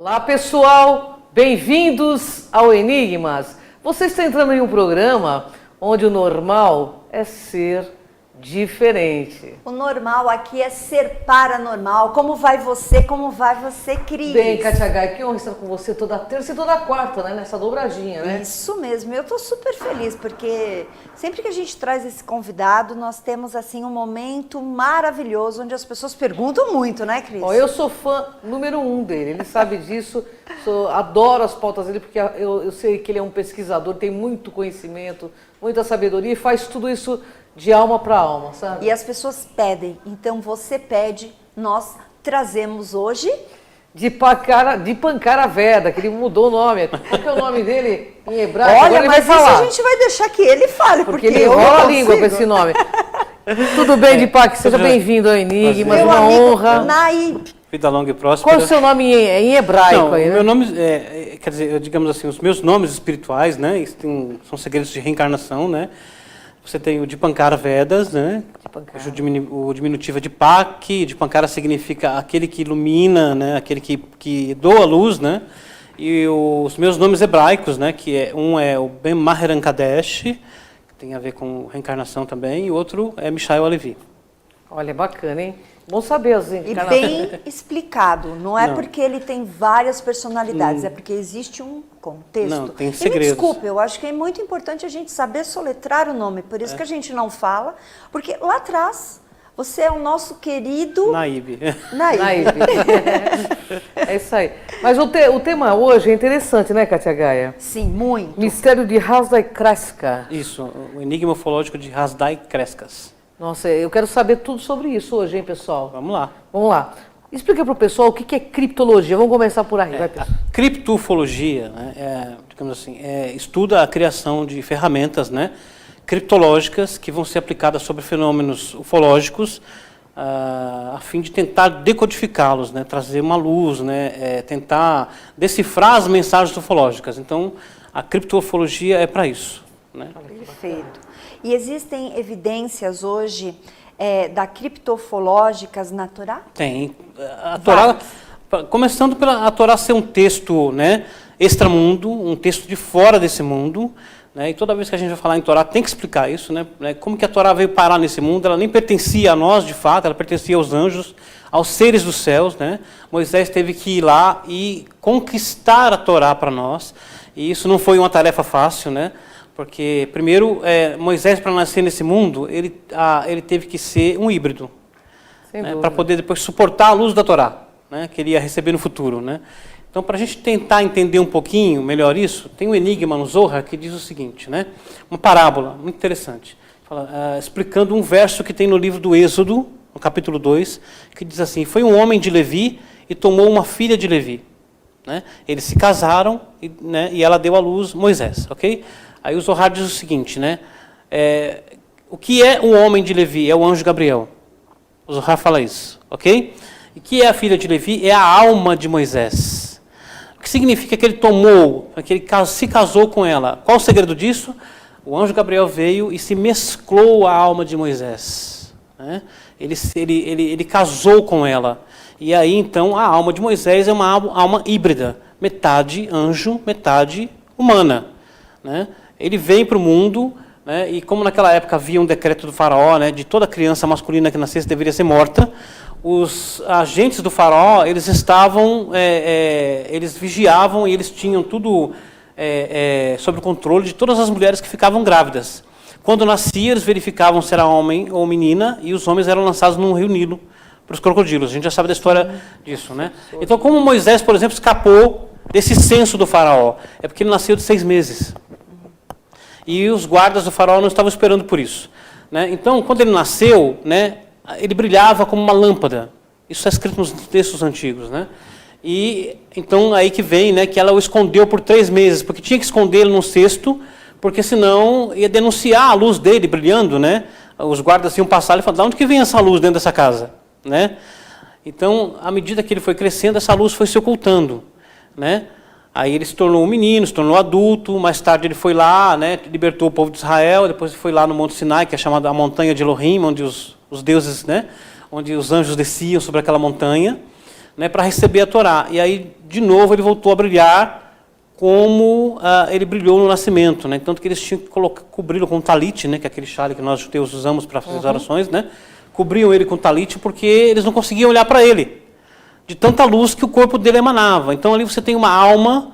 Olá pessoal, bem-vindos ao Enigmas. Você está entrando em um programa onde o normal é ser diferente. O normal aqui é ser paranormal. Como vai você? Como vai você, Cris? Bem, Kátia Gai, que honra estar com você toda terça e toda quarta, né? Nessa dobradinha, né? Isso mesmo, eu tô super feliz, porque sempre que a gente traz esse convidado, nós temos, assim, um momento maravilhoso, onde as pessoas perguntam muito, né, Cris? Ó, eu sou fã número 1 dele, ele sabe disso, adoro as pautas dele, porque eu sei que ele é um pesquisador, tem muito conhecimento, muita sabedoria e faz tudo isso de alma para alma, sabe? E as pessoas pedem, então você pede, nós trazemos hoje... De Dipankara Veda, que ele mudou o nome. Qual que é o nome dele em hebraico? Olha, agora ele vai mas isso falar. a gente vai deixar que ele fale, porque ele eu enrola não a língua com consigo. esse nome. Tudo bem, Dipak? Seja bem-vindo ao Enigmas, Meu uma amigo honra. Naib. Vida longa e próspera. Qual é o seu nome em hebraico Não, aí, né? meu nome, quer dizer, digamos assim, os meus nomes espirituais, né, são segredos de reencarnação, né. Você tem o Dipankara Vedas, né, o diminutivo é Dipak, Dipankara significa aquele que ilumina, né, aquele que doa a luz, né. E os meus nomes hebraicos, né, um é o Ben Maheran Kadesh, que tem a ver com reencarnação também, e o outro é Mishael Alevi. Olha, bacana, hein? Bom saber as E encarnações. bem explicado, não é Não. porque ele tem várias personalidades, é porque existe um contexto. Não, tem E me segredos. desculpe, eu acho que é muito importante a gente saber soletrar o nome, por isso que a gente não fala, porque lá atrás você é o nosso querido Naib. Naib. Naib. É isso aí. Mas o tema hoje é interessante, né, Kátia Gaia? Sim, muito. Mistério de Hasdai Kreska. Isso, o enigma ufológico de Hasdai Kreskas. Nossa, eu quero saber tudo sobre isso hoje, hein, pessoal? Vamos lá. Vamos lá. Explica para o pessoal o que é criptologia. Vamos começar por aí, vai, pessoal. A criptofologia, né, digamos assim, estuda a criação de ferramentas, né, criptológicas que vão ser aplicadas sobre fenômenos ufológicos a fim de tentar decodificá-los, né, trazer uma luz, né, tentar decifrar as mensagens ufológicas. Então, a criptofologia é para isso, né? Perfeito. E existem evidências hoje da criptofológicas na Torá? Tem. A Torá, começando pela a Torá ser um texto, né, extramundo, um texto de fora desse mundo, né, e toda vez que a gente vai falar em Torá tem que explicar isso, né, como que a Torá veio parar nesse mundo. Ela nem pertencia a nós, de fato, ela pertencia aos anjos, aos seres dos céus, né. Moisés teve que ir lá e conquistar a Torá para nós, e isso não foi uma tarefa fácil, né. Porque, primeiro, Moisés, para nascer nesse mundo, ele teve que ser um híbrido, né, para poder depois suportar a luz da Torá, né, que ele ia receber no futuro, né. Então, para a gente tentar entender um pouquinho melhor isso, tem um enigma no Zohar que diz o seguinte, né, uma parábola muito interessante, explicando um verso que tem no livro do Êxodo, no capítulo 2, que diz assim: foi um homem de Levi e tomou uma filha de Levi. Né, eles se casaram e ela deu à luz Moisés, ok? Aí o Zohar diz o seguinte, né? O que é o homem de Levi? É o anjo Gabriel. O Zohar fala isso, ok? E o que é a filha de Levi? É a alma de Moisés. O que significa que ele tomou, que ele se casou com ela? Qual o segredo disso? O anjo Gabriel veio e se mesclou à alma de Moisés. Né? Ele casou com ela. E aí, então, a alma de Moisés é uma alma híbrida. Metade anjo, metade humana. Né? Ele vem para o mundo, né, e como naquela época havia um decreto do faraó, né, de toda criança masculina que nascesse deveria ser morta, os agentes do faraó, eles estavam, eles vigiavam e eles tinham tudo sob o controle de todas as mulheres que ficavam grávidas. Quando nascia, eles verificavam se era homem ou menina, e os homens eram lançados num rio Nilo para os crocodilos. A gente já sabe da história disso, né? Então, como Moisés, por exemplo, escapou desse censo do faraó? É porque ele nasceu de 6 meses. E os guardas do faraó não estavam esperando por isso, né? Então, quando ele nasceu, né, ele brilhava como uma lâmpada. Isso está escrito nos textos antigos, né? E então aí que vem, né, que ela o escondeu por 3 meses, porque tinha que escondê-lo num cesto, porque senão ia denunciar a luz dele brilhando, né? Os guardas iam passar e falaram: de onde que vem essa luz dentro dessa casa, né? Então, à medida que ele foi crescendo, essa luz foi se ocultando, né? Aí ele se tornou um menino, se tornou adulto, mais tarde ele foi lá, né, libertou o povo de Israel, depois foi lá no Monte Sinai, que é chamada a montanha de Elohim, onde os deuses, né, onde os anjos desciam sobre aquela montanha. né, para receber a Torá. E aí, de novo, ele voltou a brilhar como ele brilhou no nascimento, né? Tanto que eles tinham que cobri-lo com talit, né, que é aquele chale que nós judeus usamos para fazer as orações, né? Cobriam ele com talit porque eles não conseguiam olhar para ele, de tanta luz que o corpo dele emanava. Então ali você tem uma alma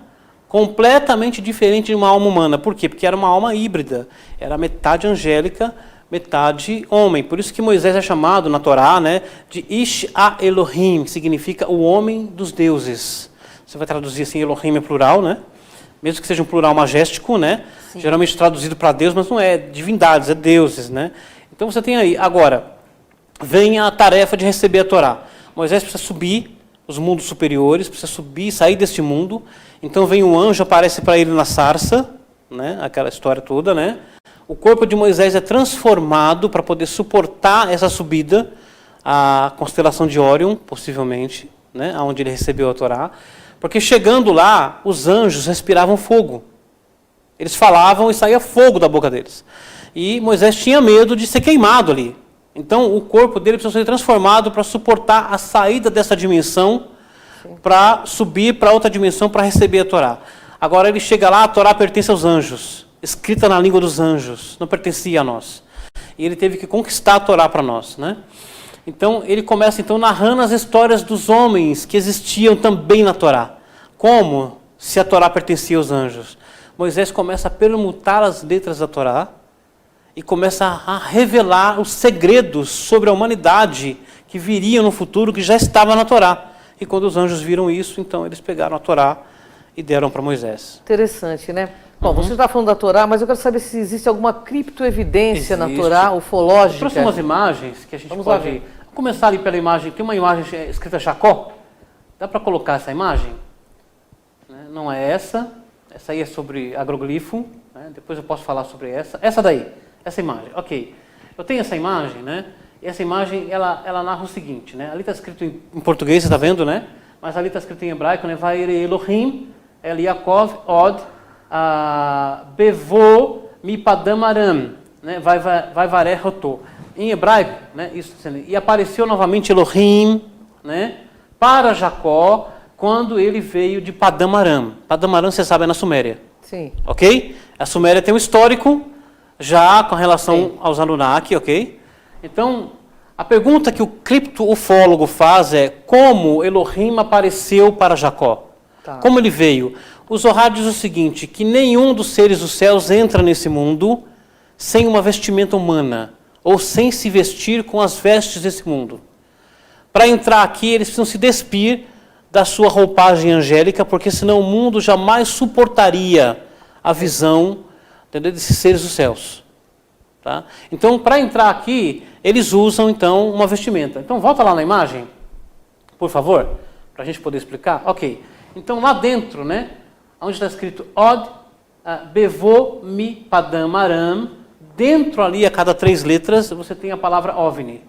completamente diferente de uma alma humana. Por quê? Porque era uma alma híbrida, era metade angélica, metade homem. Por isso que Moisés é chamado na Torá, né, de Ish Ha-Elohim, que significa o homem dos deuses. Você vai traduzir assim, Elohim é plural, né? Mesmo que seja um plural majestico, né? Sim. Geralmente traduzido para Deus, mas não é divindades, é deuses, né? Então você tem aí, agora, vem a tarefa de receber a Torá. Moisés precisa subir os mundos superiores, precisa subir, sair deste mundo. Então vem um anjo, aparece para ele na sarça, né? Aquela história toda, né? O corpo de Moisés é transformado para poder suportar essa subida à constelação de Órion, possivelmente, né? Onde ele recebeu a Torá. Porque chegando lá, os anjos respiravam fogo. Eles falavam e saía fogo da boca deles. E Moisés tinha medo de ser queimado ali. Então o corpo dele precisa ser transformado para suportar a saída dessa dimensão, para subir para outra dimensão para receber a Torá. Agora ele chega lá, a Torá pertence aos anjos, escrita na língua dos anjos, não pertencia a nós. E ele teve que conquistar a Torá para nós, né? Então ele começa então narrando as histórias dos homens que existiam também na Torá. Como se a Torá pertencia aos anjos? Moisés começa a permutar as letras da Torá e começa a revelar os segredos sobre a humanidade que viriam no futuro, que já estava na Torá. E quando os anjos viram isso, então eles pegaram a Torá e deram para Moisés. Interessante, né? Bom, você está falando da Torá, mas eu quero saber se existe alguma criptoevidência na Torá, ufológica. Trouxe umas imagens que a gente pode... Vamos começar ali pela imagem. Tem uma imagem escrita Jacó. Dá para colocar essa imagem? Não é essa. Essa aí é sobre agroglifo. Né? Depois eu posso falar sobre essa. Essa daí. Essa imagem. Ok. Eu tenho essa imagem, né? E essa imagem, ela narra o seguinte, né? Ali está escrito em português, você está vendo, né? Mas ali está escrito em hebraico, né? Vaire Elohim, El Yaakov, Od, Bevo, Mipadam Aram, né? Vai Varehoto. Em hebraico, né? Isso, e apareceu novamente Elohim, né? Para Jacó, quando ele veio de Padam Aram. Padam Aram, você sabe, é na Suméria. Sim. Ok? A Suméria tem um histórico já com relação aos Anunnaki, ok? Então, a pergunta que o cripto-ufólogo faz é como Elohim apareceu para Jacó? Tá. Como ele veio? O Zohar diz o seguinte, que nenhum dos seres dos céus entra nesse mundo sem uma vestimenta humana, ou sem se vestir com as vestes desse mundo. Para entrar aqui, eles precisam se despir da sua roupagem angélica, porque senão o mundo jamais suportaria a visão, entendeu, desses seres dos céus. Tá? Então, para entrar aqui, eles usam, então, uma vestimenta. Então, volta lá na imagem, por favor, para a gente poder explicar. Ok. Então, lá dentro, né, onde está escrito Od, Bevo, Mi, Padam, Aram, dentro ali, a cada 3 letras, você tem a palavra OVNI.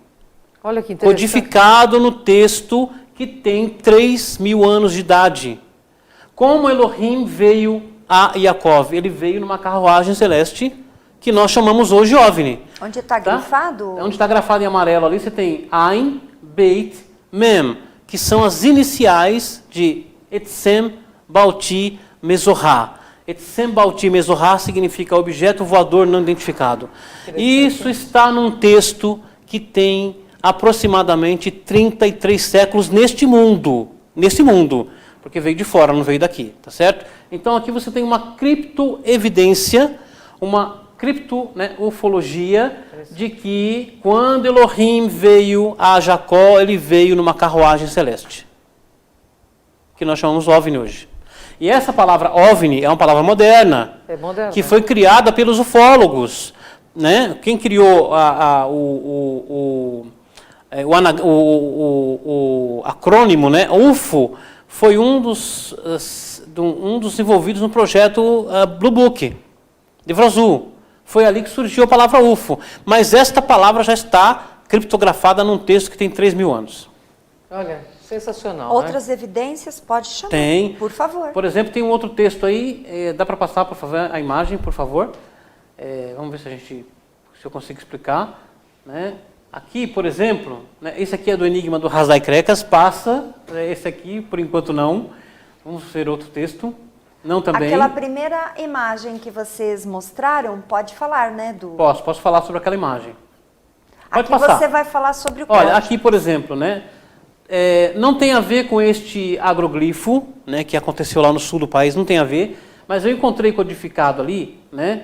Olha que interessante. Codificado no texto que tem 3.000 anos de idade. Como Elohim veio a Yaakov? Ele veio numa carruagem celeste, que nós chamamos hoje OVNI. Onde está grafado? Onde está grafado em amarelo ali, você tem Ain, Beit, Mem, que são as iniciais de Etzem, Balti, Mezorá. Etzem, Balti, Mezorá significa objeto voador não identificado. Isso está num texto que tem aproximadamente 33 séculos neste mundo, porque veio de fora, não veio daqui, tá certo? Então aqui você tem uma criptoevidência, uma ufologia de que quando Elohim veio a Jacó, ele veio numa carruagem celeste, que nós chamamos OVNI hoje. E essa palavra OVNI é uma palavra moderna, que foi criada pelos ufólogos. Né? Quem criou o acrônimo, né, UFO, foi um dos envolvidos no projeto Blue Book, livro azul. Foi ali que surgiu a palavra UFO. Mas esta palavra já está criptografada num texto que tem 3.000 anos. Olha, sensacional. Outras evidências? Pode chamar. Tem. Por favor. Por exemplo, tem um outro texto aí, dá para passar, por favor, a imagem, por favor. Vamos ver se eu consigo explicar. Né? Aqui, por exemplo, né, esse aqui é do Enigma do Hasdai Krekas, passa, esse aqui, por enquanto não. Vamos ver outro texto. Não também. Aquela primeira imagem que vocês mostraram, pode falar, né? Posso falar sobre aquela imagem. Pode aqui passar. Você vai falar sobre o Olha, código. aqui, por exemplo, né, não tem a ver com este agroglifo, né, que aconteceu lá no sul do país, não tem a ver, mas eu encontrei codificado ali, né,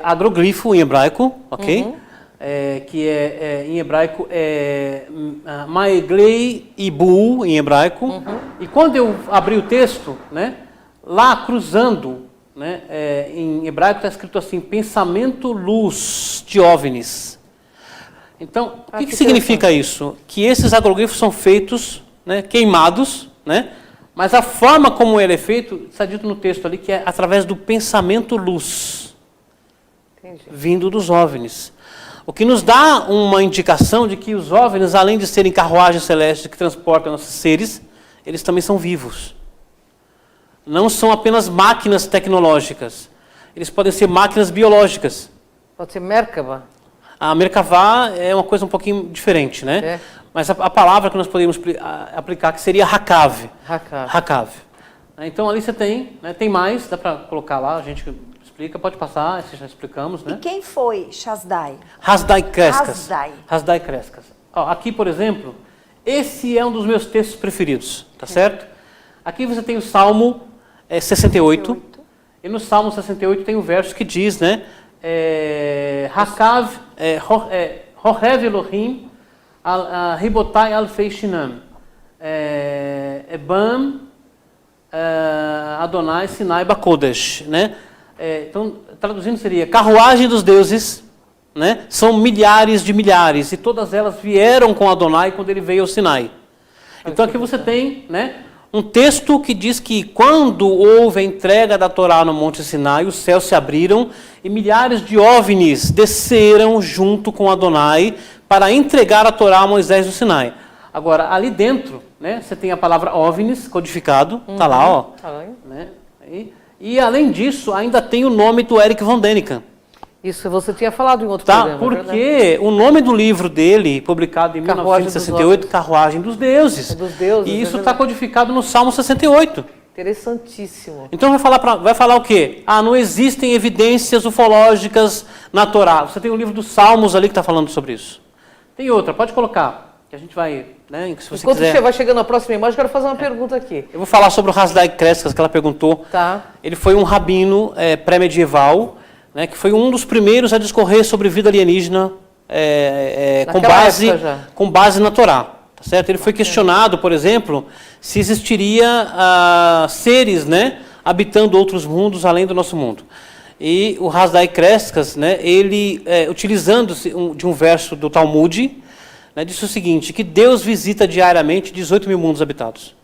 agroglifo em hebraico, ok? Que em hebraico Maeglei Ibu em hebraico. E quando eu abri o texto, né, lá cruzando, né, em hebraico está escrito assim, pensamento luz de OVNIs. Então, o que significa isso? Que esses agroglifos são feitos, né, queimados, né, mas a forma como ele é feito, está dito no texto ali, que é através do pensamento luz. Entendi. Vindo dos OVNIs. O que nos dá uma indicação de que os OVNIs, além de serem carruagens celestes que transportam nossos seres, eles também são vivos. Não são apenas máquinas tecnológicas. Eles podem ser máquinas biológicas. Pode ser Merkaba? A Merkavá é uma coisa um pouquinho diferente, né? Mas a palavra que nós podemos aplicar que seria Hakav. Hakav. Então ali você tem, né, tem mais, dá para colocar lá, a gente explica, pode passar, esse já explicamos, né? E quem foi Hasdai? Hasdai Krekas. Hasdai Krekas. Aqui, por exemplo, esse é um dos meus textos preferidos, tá certo? Aqui você tem o Salmo 68. E no Salmo 68 tem um verso que diz, né? Hakav, Horev Elohim, Ribotai Alfei Shinam, Ebam, Adonai Sinai Bakodesh, né? Então, traduzindo seria, carruagem dos deuses, né? São milhares de milhares, e todas elas vieram com Adonai quando ele veio ao Sinai. Então aqui você tem, né, um texto que diz que quando houve a entrega da Torá no Monte Sinai, os céus se abriram e milhares de OVNIs desceram junto com Adonai para entregar a Torá a Moisés no Sinai. Agora, ali dentro, né, você tem a palavra OVNIs codificado, está lá, ó. Né, e além disso, ainda tem o nome do Eric von Däniken. Isso você tinha falado em outro programa. Porque o nome do livro dele, publicado em 1968, Carruagem dos Deuses. E isso está codificado no Salmo 68. Interessantíssimo. Então vai falar o quê? Não existem evidências ufológicas na Torá. Você tem o livro dos Salmos ali que está falando sobre isso. Tem outra, pode colocar, que a gente vai, né, se você quiser. Enquanto vai chegando a próxima imagem, eu quero fazer uma pergunta aqui. Eu vou falar sobre o Hasdai Krekas, que ela perguntou. Tá. Ele foi um rabino pré-medieval, né, que foi um dos primeiros a discorrer sobre vida alienígena com base na Torá. Tá certo? Ele foi questionado, por exemplo, se existiria seres, né, habitando outros mundos além do nosso mundo. E o Hasdai Krekas, né, ele, utilizando-se de um verso do Talmud, né, disse o seguinte, que Deus visita diariamente 18 mil mundos habitados.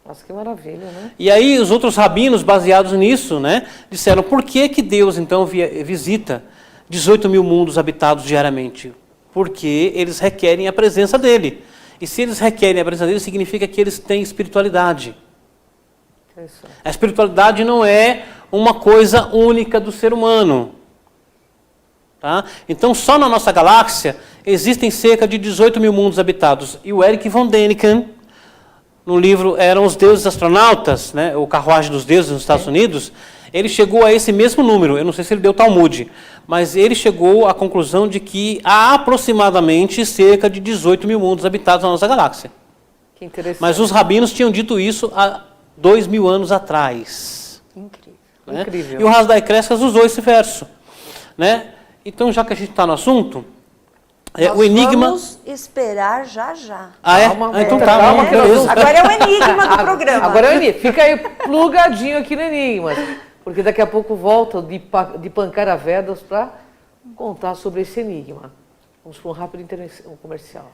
Nossa, que maravilha, né? E aí os outros rabinos, baseados nisso, né, disseram, por que Deus, então, visita 18 mil mundos habitados diariamente? Porque eles requerem a presença dele. E se eles requerem a presença dele, significa que eles têm espiritualidade. A espiritualidade não é uma coisa única do ser humano. Tá? Então, só na nossa galáxia, existem cerca de 18 mil mundos habitados. E o Eric von Däniken, no livro Eram os Deuses Astronautas, né, o Carruagem dos Deuses nos Estados Unidos, ele chegou a esse mesmo número. Eu não sei se ele deu Talmud, mas ele chegou à conclusão de que há aproximadamente cerca de 18 mil mundos habitados na nossa galáxia. Que interessante. Mas os rabinos tinham dito isso há 2000 anos atrás. Incrível. Né? Incrível. E o Hasdai Krekas usou esse verso. Né? Então, já que a gente está no assunto, o enigma... Vamos esperar já. Então tá, calma, beleza. Agora é o enigma do programa. Agora é o enigma. Fica aí plugadinho aqui no enigma. Porque daqui a pouco volta de Pancara Vedas para contar sobre esse enigma. Vamos para um rápido comercial.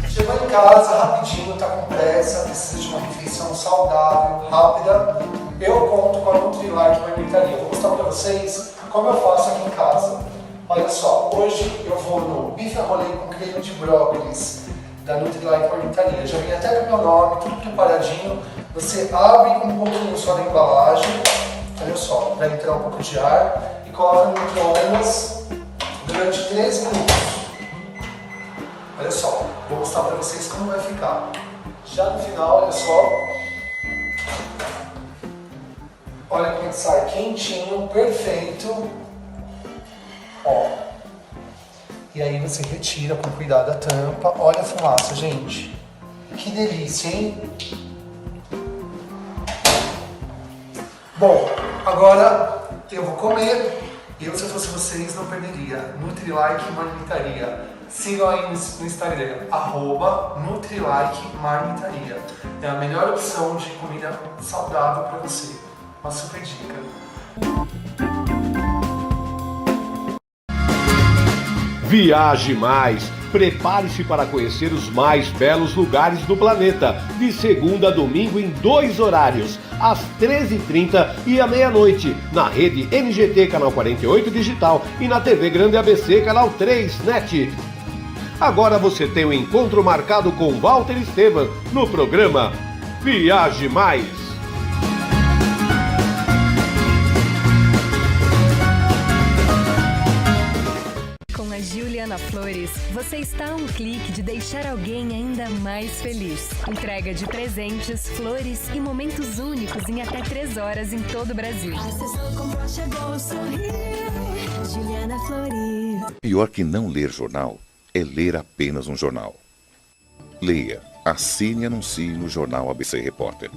Chegou em casa rapidinho, está com pressa, precisa de uma refeição saudável, rápida. Eu conto com a Nutrilite Marmitaria. Vou mostrar para vocês como eu faço aqui em casa. Olha só, hoje eu vou no bife a rolê com creme de brócolis da Nutrilite Marmitaria. Já vem até com o meu nome, tudo preparadinho. Você abre um pouquinho só da embalagem Olha só, vai entrar um pouco de ar e coloca no micro-ondas durante 3 minutos. Olha só, vou mostrar para vocês como vai ficar. Já no final, olha só. Olha como sai quentinho, perfeito. Ó. E aí você retira com cuidado a tampa. Olha a fumaça, gente. Que delícia, hein? Bom, agora eu vou comer. Eu, se eu fosse vocês, não perderia. Nutrilike Marmitaria. Sigam aí no Instagram, @Nutrilike Marmitaria. É a melhor opção de comida saudável para você. Uma super dica. Viaje mais! Prepare-se para conhecer os mais belos lugares do planeta, de segunda a domingo em 2 horários, às 13h30 e à meia-noite, na rede NGT Canal 48 Digital e na TV Grande ABC Canal 3 NET. Agora você tem um encontro marcado com Walter Esteban no programa Viaje Mais. Juliana Flores, você está a um clique de deixar alguém ainda mais feliz. Entrega de presentes, flores e momentos únicos em até 3 horas em todo o Brasil. Acessou, comprou, chegou, sorriu. Juliana Flores. Pior que não ler jornal é ler apenas um jornal. Leia, assine e anuncie no Jornal ABC Repórter.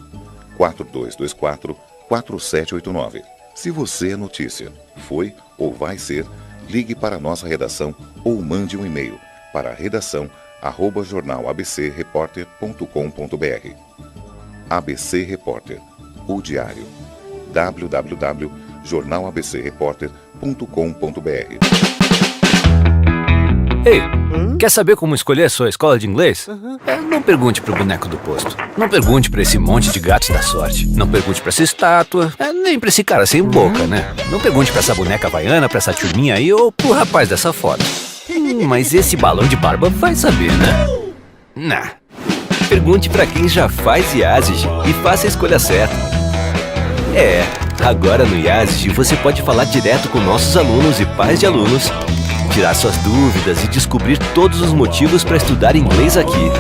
4224-4789. Se você é notícia, foi ou vai ser, ligue para a nossa redação ou mande um e-mail para redação@jornalabcreporter.com.br. ABC Repórter, o diário. www.jornalabcreporter.com.br. Ei, quer saber como escolher a sua escola de inglês? Não pergunte pro boneco do posto. Não pergunte pra esse monte de gatos da sorte. Não pergunte pra essa estátua. Nem pra esse cara sem boca, né? Não pergunte pra essa boneca havaiana, pra essa turminha aí ou pro rapaz dessa foto. Mas esse balão de barba vai saber, né? Nah. Pergunte pra quem já faz IASIG e faça a escolha certa. Agora no IASIG você pode falar direto com nossos alunos e pais de alunos, tirar suas dúvidas e descobrir todos os motivos para estudar inglês aqui.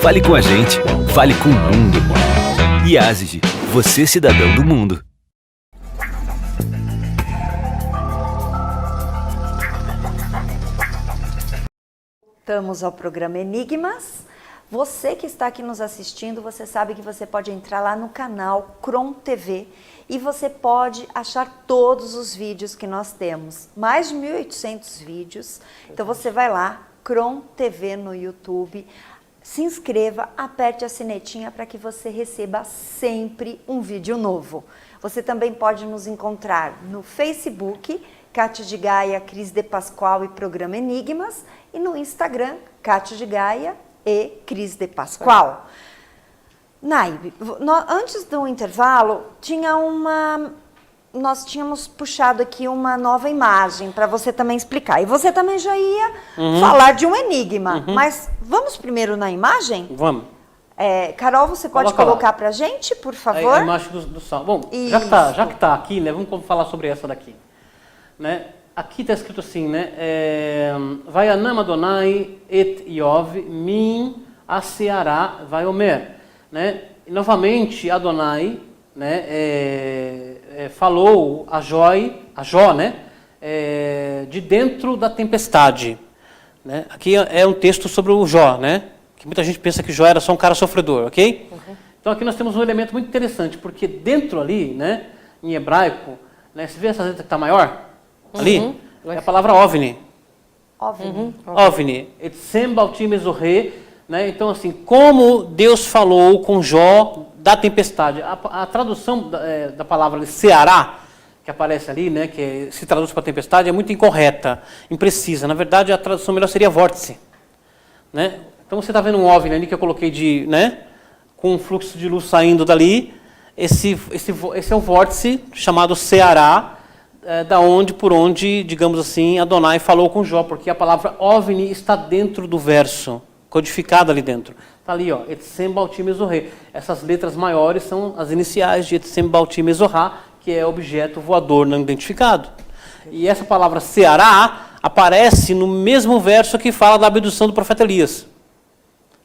Fale com a gente, fale com o mundo. IASIG, você cidadão do mundo. Voltamos ao programa Enigmas. Você que está aqui nos assistindo, você sabe que você pode entrar lá no canal Cron TV e você pode achar todos os vídeos que nós temos. Mais de 1.800 vídeos. Então você vai lá, Cron TV no YouTube, se inscreva, aperte a sinetinha para que você receba sempre um vídeo novo. Você também pode nos encontrar no Facebook, Cátia de Gaia, Cris de Pascoal e Programa Enigmas, e no Instagram, Cátia de Gaia e Cris de Pascoal. Naibe, antes do intervalo, nós tínhamos puxado aqui uma nova imagem para você também explicar. E você também já ia falar de um enigma, mas vamos primeiro na imagem? Vamos. Carol, você pode colocar para a gente, por favor? A imagem do sal. Bom, já que tá aqui, né, vamos falar sobre essa daqui. Né? Aqui está escrito assim, né? Vayanam Adonai et Iov min aseará vaiomer. Né? E, novamente, Adonai, né, falou a Jó, né, de dentro da tempestade. Né? Aqui é um texto sobre o Jó, né? Que muita gente pensa que Jó era só um cara sofredor, ok? Então aqui nós temos um elemento muito interessante, porque dentro ali, né, em hebraico, né, você vê essa letra que está maior? Ali, é a palavra OVNI. OVNI. Etzem baltim mesorre, né? Então, assim, como Deus falou com Jó da tempestade. A tradução da palavra Ceará, que aparece ali, né, que se traduz para tempestade, é muito incorreta, imprecisa. Na verdade, a tradução melhor seria vórtice. Né? Então, você está vendo um OVNI ali que eu coloquei né, com um fluxo de luz saindo dali. Esse é o vórtice chamado Ceará, por onde, digamos assim, Adonai falou com Jó, porque a palavra OVNI está dentro do verso, codificada ali dentro. Está ali, ó, Etzem baltim mesorre. Essas letras maiores são as iniciais de Etzem baltim mesorra, que é objeto voador não identificado. E essa palavra Ceará aparece no mesmo verso que fala da abdução do profeta Elias.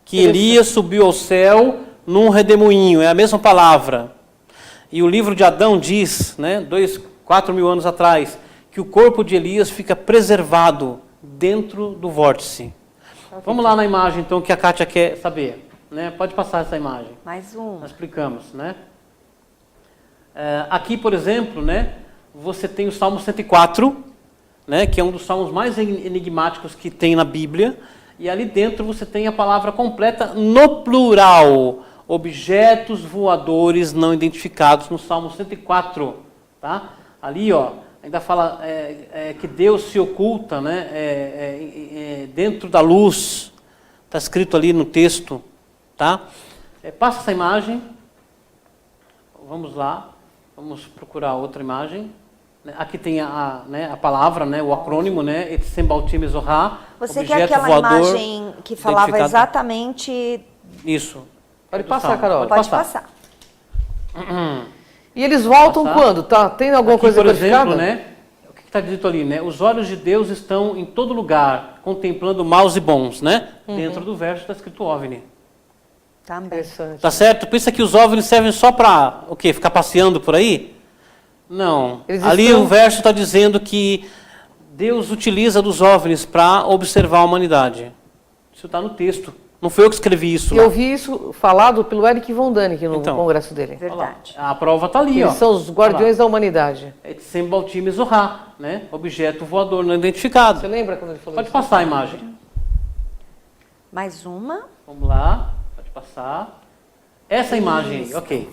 Que Elias subiu ao céu num redemoinho, é a mesma palavra. E o livro de Adão diz, né, 4 mil anos atrás, que o corpo de Elias fica preservado dentro do vórtice. Vamos lá na imagem, então, que a Kátia quer saber. Né? Pode passar essa imagem. Mais um. Nós explicamos, né? Aqui, por exemplo, né, você tem o Salmo 104, né, que é um dos salmos mais enigmáticos que tem na Bíblia, e ali dentro você tem a palavra completa no plural, objetos voadores não identificados, no Salmo 104. Tá? Ali, ó, ainda fala que Deus se oculta, né, dentro da luz, está escrito ali no texto. Tá? Passa essa imagem, vamos lá, vamos procurar outra imagem. Aqui tem a palavra, né, o acrônimo, né, Etzem Baltim Ezohá. Você quer aquela imagem que falava exatamente... Isso. Pode passar, Carol. Pode passar. E eles voltam quando? Tá? Tem alguma coisa por exemplo, codificada? né, o que está dito ali, né? Os olhos de Deus estão em todo lugar, contemplando maus e bons, né? Dentro do verso está escrito OVNI. Também. Tá certo? Pensa que os OVNIs servem só para o quê? Ficar passeando por aí? Não. Ali o verso está dizendo que Deus utiliza dos OVNIs para observar a humanidade. Isso está no texto. Não foi eu que escrevi isso. Eu vi isso falado pelo Eric Von Däniken no congresso dele. Verdade. A prova está ali. Eles são os guardiões da humanidade. Etzem Baltim Ezohá, né? Objeto voador não identificado. Você lembra quando ele falou Pode isso? passar a imagem. Mais uma. Vamos lá. Pode passar. Essa imagem, ok.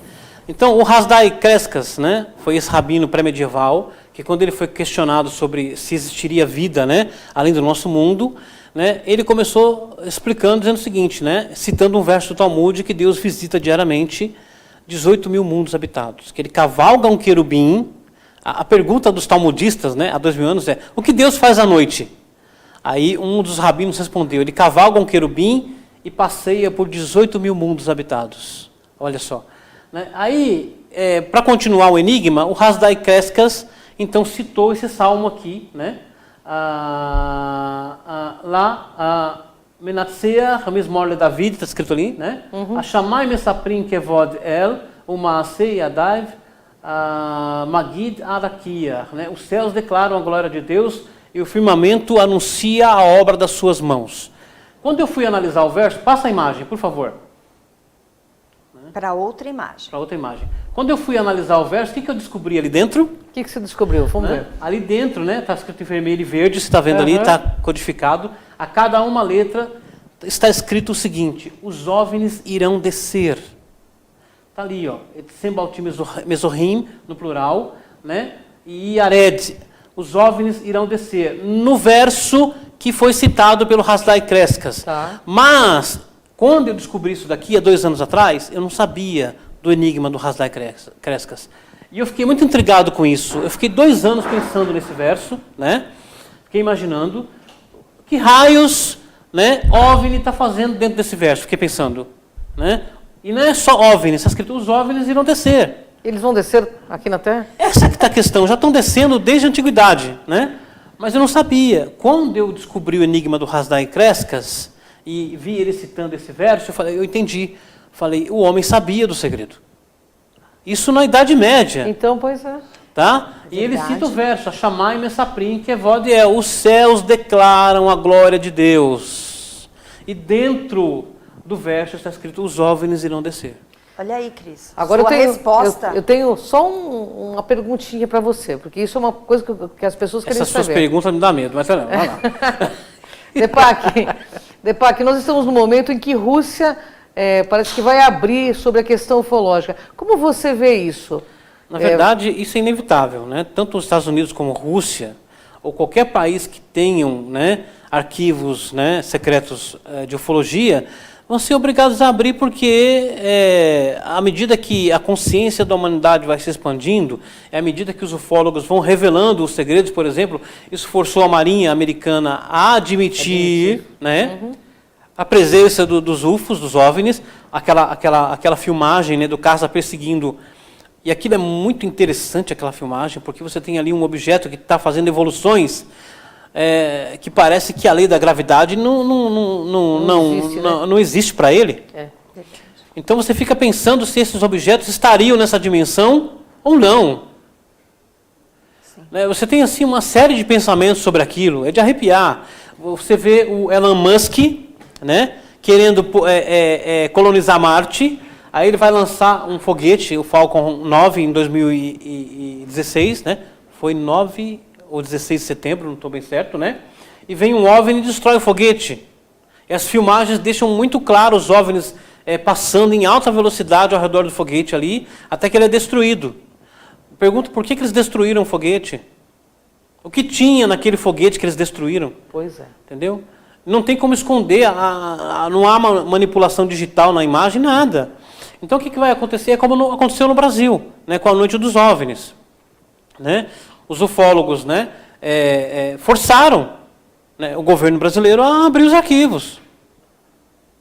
Então, o Hasdai Crescas, né, foi esse rabino pré-medieval, que quando ele foi questionado sobre se existiria vida, né, além do nosso mundo, né, ele começou explicando, dizendo o seguinte, né, citando um verso do Talmud, que Deus visita diariamente 18 mil mundos habitados, que ele cavalga um querubim. A pergunta dos talmudistas, né, há 2000 anos é, o que Deus faz à noite? Aí um dos rabinos respondeu, ele cavalga um querubim e passeia por 18 mil mundos habitados. Olha só. Né? Aí, para continuar o enigma, o Hasdai Crescas, então, citou esse salmo aqui, né? Lá, Menatseach, Mizmor le David, está escrito ali, né? Hashamai mesaprim kevod el, umaasei yadaiv, Magid Arakia, né? Os céus declaram a glória de Deus e o firmamento anuncia a obra das suas mãos. Quando eu fui analisar o verso, passa a imagem, por favor. Para outra imagem. Para outra imagem. Quando eu fui analisar o verso, o que eu descobri ali dentro? O que você descobriu? Vamos ver. Ali dentro, né, está escrito em vermelho e verde, você está vendo ali, está codificado. A cada uma letra está escrito o seguinte: os OVNIs irão descer. Está ali, ó, Etzem Baltim Mesohim, no plural, né, e Yared, os OVNIs irão descer. No verso que foi citado pelo Hasdai Crescas. Tá. Mas, quando eu descobri isso daqui, há 2 anos atrás, eu não sabia do enigma do Hasdai Crescas. E eu fiquei muito intrigado com isso. Eu fiquei 2 anos pensando nesse verso, né? Fiquei imaginando que raios, né, OVNI está fazendo dentro desse verso. Fiquei pensando, né? E não é só OVNI, está escrito os OVNIs irão descer. Eles vão descer aqui na Terra? Essa que está a questão, já estão descendo desde a antiguidade, né? Mas eu não sabia. Quando eu descobri o enigma do Hasdai Crescas e vi ele citando esse verso, eu entendi. Falei, o homem sabia do segredo. Isso na Idade Média. Então, pois é. Tá? E ele cita o verso, Hashamai mesaprim kevod el, os céus declaram a glória de Deus. E dentro do verso está escrito, os OVNIs irão descer. Olha aí, Cris. Agora Sua resposta. Eu tenho só uma perguntinha para você, porque isso é uma coisa que as pessoas querem Essas saber. suas perguntas me dão medo, mas não, vai lá. Depac, nós estamos no momento em que Rússia parece que vai abrir sobre a questão ufológica. Como você vê isso? Na verdade, isso é inevitável, né? Tanto os Estados Unidos como a Rússia, ou qualquer país que tenham, né, arquivos, né, secretos de ufologia, vão ser obrigados a abrir porque, à medida que a consciência da humanidade vai se expandindo, à medida que os ufólogos vão revelando os segredos, por exemplo, isso forçou a Marinha Americana a admitir, né, a presença dos UFOs, dos OVNIs, aquela filmagem, né, do caça perseguindo E aquilo é muito interessante, aquela filmagem, porque você tem ali um objeto que está fazendo evoluções que parece que a lei da gravidade não existe para ele. Então você fica pensando se esses objetos estariam nessa dimensão ou não. Você tem assim uma série de pensamentos sobre aquilo, é de arrepiar. Você vê o Elon Musk, né, querendo colonizar Marte, aí ele vai lançar um foguete, o Falcon 9, em 2016, né, foi 9 ou 16 de setembro, não estou bem certo, né, e vem um OVNI e destrói o foguete. E as filmagens deixam muito claro os OVNIs passando em alta velocidade ao redor do foguete ali, até que ele é destruído. Pergunto por que eles destruíram o foguete? O que tinha naquele foguete que eles destruíram? Pois é. Entendeu? Não tem como esconder, não há manipulação digital na imagem, nada. Então o que vai acontecer é como aconteceu no Brasil, né, com a Noite dos OVNIs. Né? Os ufólogos, né, forçaram, né, o governo brasileiro a abrir os arquivos.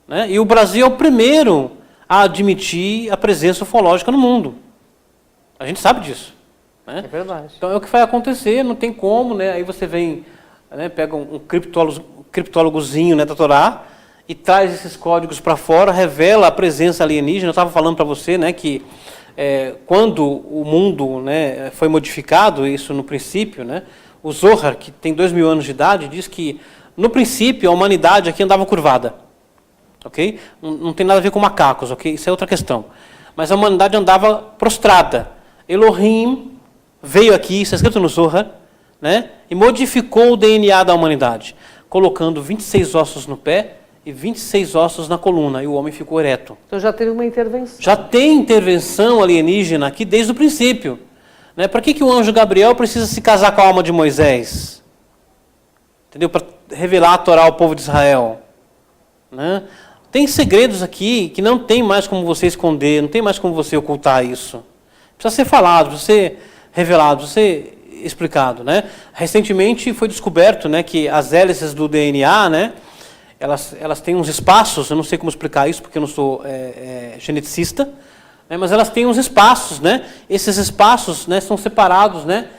Né? E o Brasil é o primeiro a admitir a presença ufológica no mundo. A gente sabe disso. Né? É verdade. Então é o que vai acontecer, não tem como, né? Aí você vem, né, pega um criptólogozinho, né, da Torá e traz esses códigos para fora, revela a presença alienígena. Eu estava falando para você, né, que quando o mundo, né, foi modificado, isso no princípio, né, o Zohar, que tem 2000 anos de idade, diz que no princípio a humanidade aqui andava curvada. Okay? Não tem nada a ver com macacos, okay? Isso é outra questão. Mas a humanidade andava prostrada. Elohim veio aqui, isso é escrito no Zohar, né? E modificou o DNA da humanidade, colocando 26 ossos no pé e 26 ossos na coluna, e o homem ficou ereto. Então já teve uma intervenção. Já tem intervenção alienígena aqui desde o princípio. Né? Para que o anjo Gabriel precisa se casar com a alma de Moisés? Entendeu? Para revelar a Torá ao povo de Israel. Né? Tem segredos aqui que não tem mais como você esconder, não tem mais como você ocultar isso. Precisa ser falado, precisa ser revelado, precisa ser explicado. Né? Recentemente foi descoberto, né, que as hélices do DNA, né, elas têm uns espaços, eu não sei como explicar isso porque eu não sou geneticista, né, mas elas têm uns espaços. Né? Esses espaços, né, são separados, né,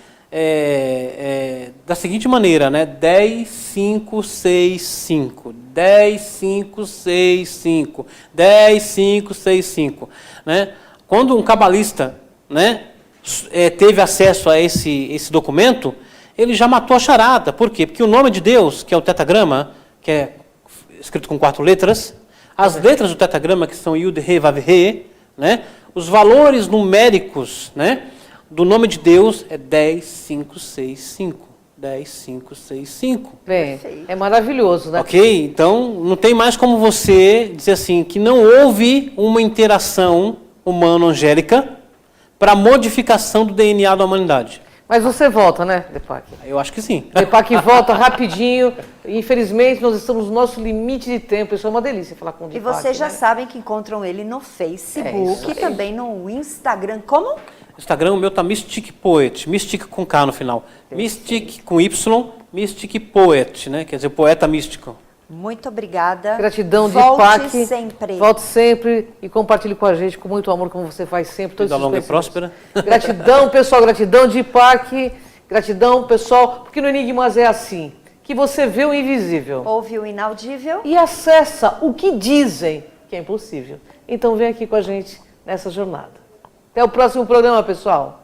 da seguinte maneira, né, 10, 5, 6, 5, 10, 5, 6, 5, 10, 5, 6, 5. Né? Quando um cabalista, né, teve acesso a esse documento, ele já matou a charada. Por quê? Porque o nome de Deus, que é o tetagrama, que é escrito com 4 letras, as letras do tetagrama, que são Yud, He, Vav, He, né, os valores numéricos, né, do nome de Deus é 10, 5, 6, 5. 10, 5, 6, 5. Bem, é maravilhoso, né? Ok? Então, não tem mais como você dizer assim, que não houve uma interação humano-angélica para a modificação do DNA da humanidade. Mas você volta, né, Deepak? Eu acho que sim. Deepak volta rapidinho. Infelizmente, nós estamos no nosso limite de tempo. Isso é uma delícia falar com o E Deepak. vocês já né? sabem que encontram ele no Facebook e também no Instagram. Como? Instagram, o meu tá Mystic Poet, Mystic com K no final. Mystic com Y, Mystic Poet, né? Quer dizer, poeta místico. Muito obrigada. Gratidão, Volte Deepak. sempre. Volte sempre e compartilhe com a gente com muito amor, como você faz sempre. Todos Vida esses longa e conhecimentos. próspera. Gratidão, pessoal. Gratidão, Deepak. Gratidão, pessoal. Porque no Enigmas é assim, que você vê o invisível. Ouve o inaudível. E acessa o que dizem que é impossível. Então vem aqui com a gente nessa jornada. Até o próximo programa, pessoal.